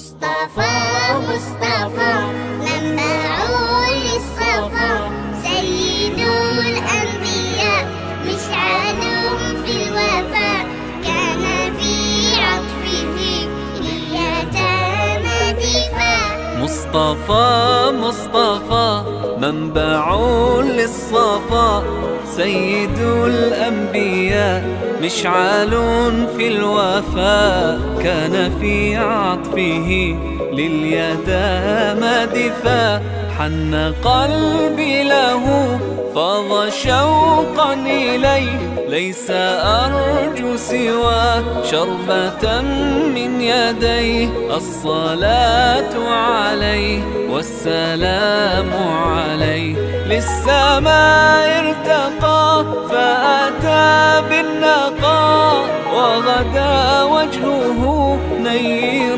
مصطفى مصطفى منبع للصفا، سيد الأنبياء مشعل في الوفاء، كان في عطفه لليتامى دفاع. مصطفى مصطفى منبع للصفا، سيد الأنبياء مشعل في الوفاء، كان في عطفه لليتامى دفاع. حن قلبي له فاض شوقا إليه، ليس أرجو سوى شربة من يديه. الصلاة عليه والسلام عليه، للسماء ارتقى فأتى بالنقاء، وغدا وجهه نيرا